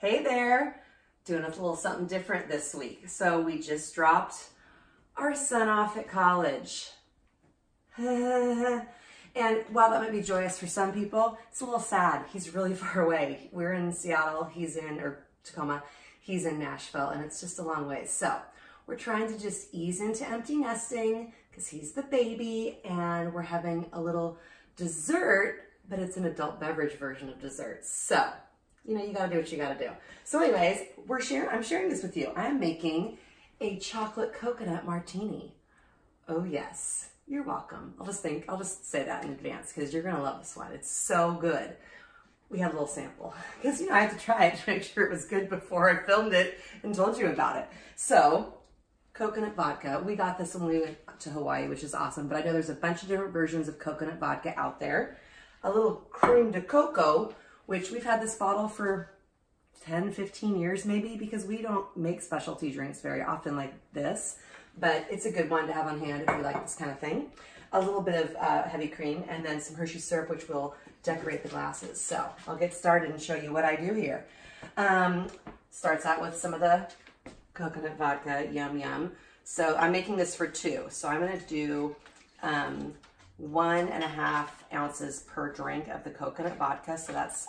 Hey there, doing a little something different this week. So we just dropped our son off at college. And while that might be joyous for some people, it's a little sad. He's really far away. We're in Seattle, or Tacoma, he's in Nashville, and it's just a long way. So we're trying to just ease into empty nesting because he's the baby, and we're having a little dessert, but it's an adult beverage version of dessert. So, you know, you gotta do what you gotta do. So anyways, I'm sharing this with you. I am making a chocolate coconut martini. Oh yes, you're welcome. I'll just say that in advance because you're gonna love this one. It's so good. We had a little sample because, you know, I had to try it to make sure it was good before I filmed it and told you about it. So, coconut vodka. We got this when we went to Hawaii, which is awesome, but I know there's a bunch of different versions of coconut vodka out there. A little Creme de Cocoa, which we've had this bottle for 10, 15 years maybe, because we don't make specialty drinks very often like this, but it's a good one to have on hand if you like this kind of thing. A little bit of heavy cream, and then some Hershey syrup, which will decorate the glasses. So I'll get started and show you what I do here. Starts out with some of the coconut vodka, yum yum. So I'm making this for 2. So I'm gonna do 1.5 ounces per drink of the coconut vodka. So that's,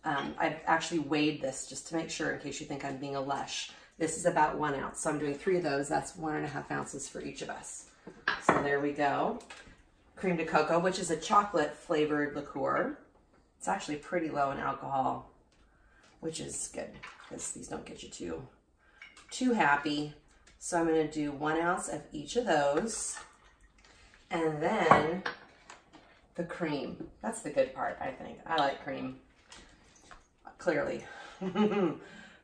I've actually weighed this just to make sure in case you think I'm being a lush. This is about 1 ounce. So I'm doing 3 of those. That's 1.5 ounces for each of us. So there we go. Creme de Cocoa, which is a chocolate flavored liqueur. It's actually pretty low in alcohol, which is good because these don't get you too happy. So I'm going to do 1 ounce of each of those. And then the cream. That's the good part, I think. I like cream, clearly.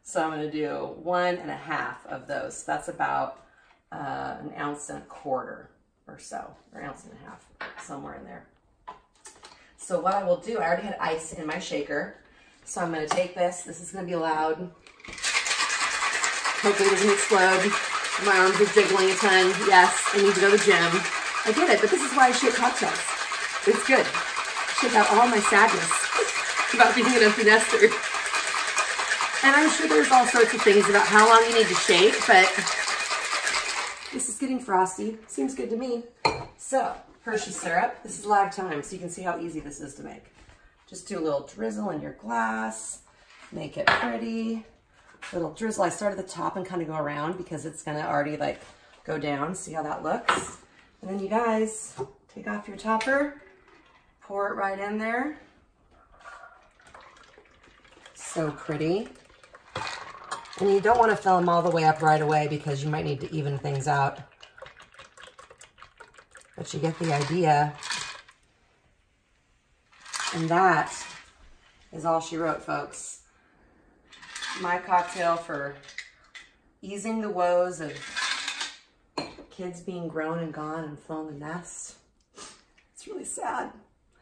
So I'm going to do 1.5 of those. That's about 1.25 ounces or so, or 1.5 ounces, somewhere in there. So what I will do, I already had ice in my shaker. So I'm going to take this. This is going to be loud. Hopefully it doesn't explode. My arms are jiggling a ton. Yes, I need to go to the gym. I get it, but this is why I shake cocktails. It's good. Shake out all my sadness about being an empty nester. And I'm sure there's all sorts of things about how long you need to shake, but this is getting frosty. Seems good to me. So, Hershey syrup. This is live time, so you can see how easy this is to make. Just do a little drizzle in your glass. Make it pretty. Little drizzle. I start at the top and kind of go around because it's going to already like go down. See how that looks? And then you guys take off your topper, pour it right in there. So pretty. And you don't want to fill them all the way up right away because you might need to even things out. But you get the idea. And that is all she wrote, folks. My cocktail for easing the woes of kids being grown and gone and flown the nest. It's really sad,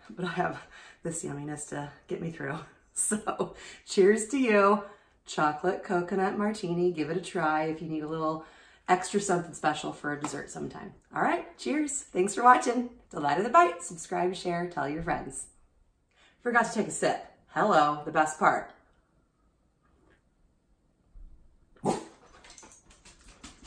but I have this yumminess to get me through. So cheers to you. Chocolate coconut martini. Give it a try if you need a little extra something special for a dessert sometime. All right, cheers. Thanks for watching. Delight of the bite. Subscribe, share, tell your friends. Forgot to take a sip. Hello, the best part.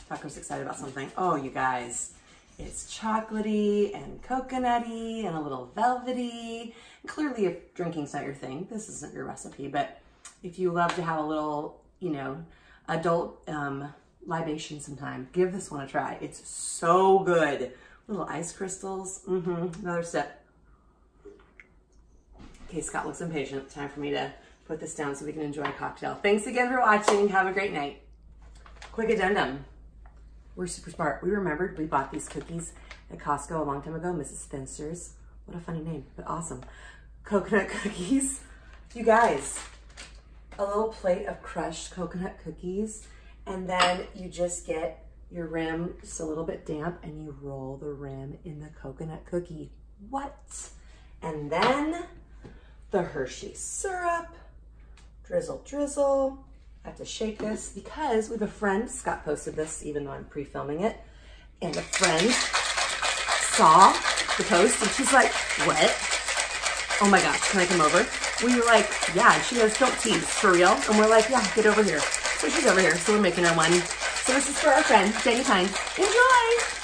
Tucker's excited about something. Oh, you guys, it's chocolatey and coconutty and a little velvety. Clearly, if drinking's not your thing, this isn't your recipe, but if you love to have a little, you know, adult libation sometime, give this one a try. It's so good. Little ice crystals. Another sip. Okay, Scott looks impatient. Time for me to put this down so we can enjoy a cocktail. Thanks again for watching. Have a great night. Quick addendum. We're super smart. We remembered we bought these cookies at Costco a long time ago. Mrs. Spencer's. What a funny name, but awesome. Coconut cookies. You guys, a little plate of crushed coconut cookies, and then you just get your rim just a little bit damp and you roll the rim in the coconut cookie. What? And then the Hershey syrup. Drizzle, drizzle. I have to shake this because we have a friend, Scott posted this even though I'm pre-filming it, and a friend saw the post and she's like, what? oh my gosh, can I come over? We were like, yeah. And she goes, don't tease, for real? And we're like, yeah, get over here. So she's over here. So we're making her one. So this is for our friend, Jenny Pine. Enjoy!